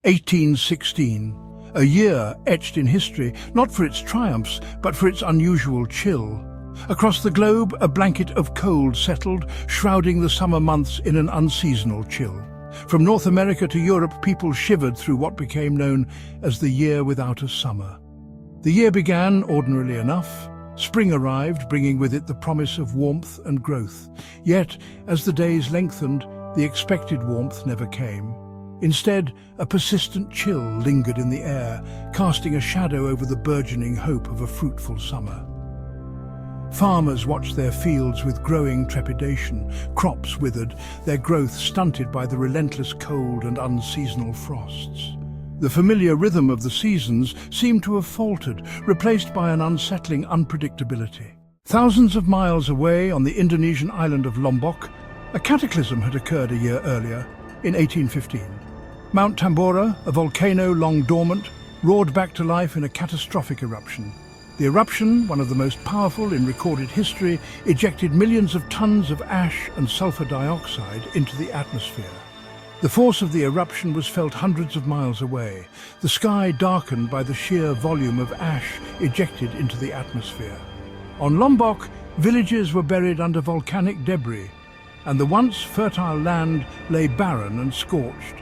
1816, a year etched in history not for its triumphs but for its unusual chill. Across the globe, a blanket of cold settled, shrouding the summer months in an unseasonal chill. From North America to Europe, people shivered through what became known as the year without a summer. The year began ordinarily enough. Spring arrived, bringing with it the promise of warmth and growth. Yet, as the days lengthened, the expected warmth never came. Instead, a persistent chill lingered in the air, casting a shadow over the burgeoning hope of a fruitful summer. Farmers watched their fields with growing trepidation. Crops withered, their growth stunted by the relentless cold and unseasonal frosts. The familiar rhythm of the seasons seemed to have faltered, replaced by an unsettling unpredictability. Thousands of miles away on the Indonesian island of Lombok, a cataclysm had occurred a year earlier, in 1815. Mount Tambora, a volcano long dormant, roared back to life in a catastrophic eruption. The eruption, one of the most powerful in recorded history, ejected millions of tons of ash and sulfur dioxide into the atmosphere. The force of the eruption was felt hundreds of miles away, the sky darkened by the sheer volume of ash ejected into the atmosphere. On Lombok, villages were buried under volcanic debris, and the once fertile land lay barren and scorched.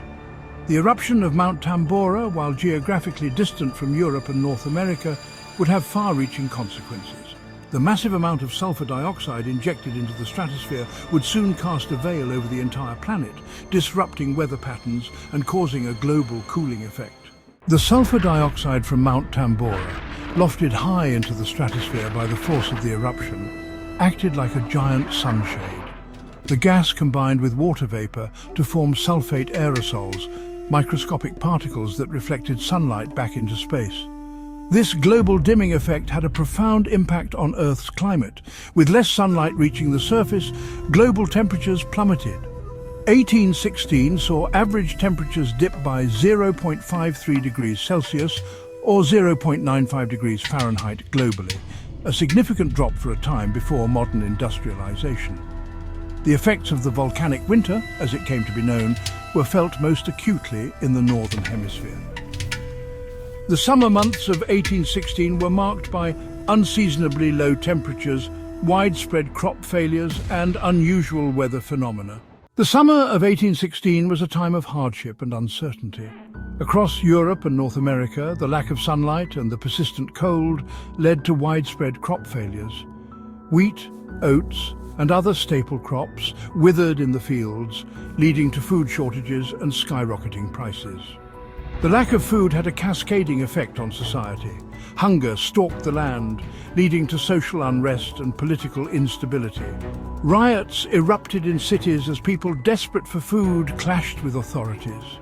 The eruption of Mount Tambora, while geographically distant from Europe and North America, would have far-reaching consequences. The massive amount of sulfur dioxide injected into the stratosphere would soon cast a veil over the entire planet, disrupting weather patterns and causing a global cooling effect. The sulfur dioxide from Mount Tambora, lofted high into the stratosphere by the force of the eruption, acted like a giant sunshade. The gas combined with water vapor to form sulfate aerosols, microscopic particles that reflected sunlight back into space. This global dimming effect had a profound impact on Earth's climate. With less sunlight reaching the surface, global temperatures plummeted. 1816 saw average temperatures dip by 0.53 degrees Celsius or 0.95 degrees Fahrenheit globally, a significant drop for a time before modern industrialization. The effects of the volcanic winter, as it came to be known, were felt most acutely in the Northern Hemisphere. The summer months of 1816 were marked by unseasonably low temperatures, widespread crop failures, and unusual weather phenomena. The summer of 1816 was a time of hardship and uncertainty. Across Europe and North America, the lack of sunlight and the persistent cold led to widespread crop failures. Wheat, oats, and other staple crops withered in the fields, leading to food shortages and skyrocketing prices. The lack of food had a cascading effect on society. Hunger stalked the land, leading to social unrest and political instability. Riots erupted in cities as people desperate for food clashed with authorities.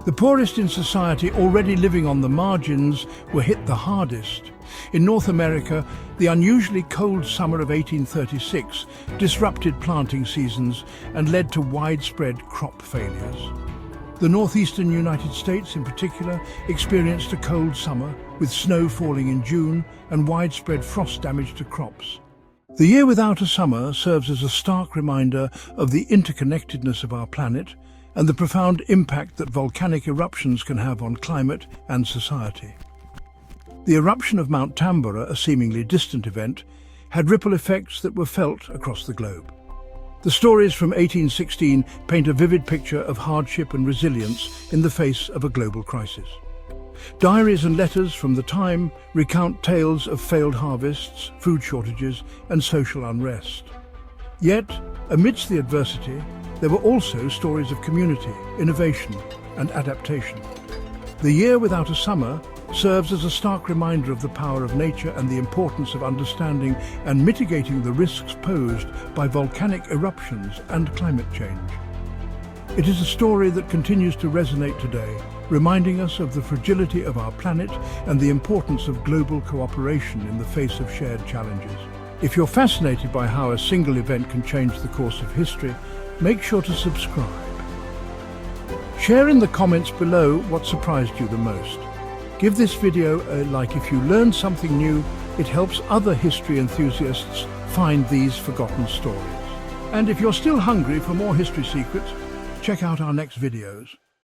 The poorest in society, already living on the margins, were hit the hardest. In North America, the unusually cold summer of 1836 disrupted planting seasons and led to widespread crop failures. The northeastern United States, in particular, experienced a cold summer, with snow falling in June and widespread frost damage to crops. The year without a summer serves as a stark reminder of the interconnectedness of our planet and the profound impact that volcanic eruptions can have on climate and society. The eruption of Mount Tambora, a seemingly distant event, had ripple effects that were felt across the globe. The stories from 1816 paint a vivid picture of hardship and resilience in the face of a global crisis. Diaries and letters from the time recount tales of failed harvests, food shortages, and social unrest. Yet, amidst the adversity, there were also stories of community, innovation, and adaptation. The year without a summer serves as a stark reminder of the power of nature and the importance of understanding and mitigating the risks posed by volcanic eruptions and climate change. It is a story that continues to resonate today, reminding us of the fragility of our planet and the importance of global cooperation in the face of shared challenges. If you're fascinated by how a single event can change the course of history, make sure to subscribe. Share in the comments below what surprised you the most. Give this video a like if you learned something new. It helps other history enthusiasts find these forgotten stories. And if you're still hungry for more history secrets, check out our next videos.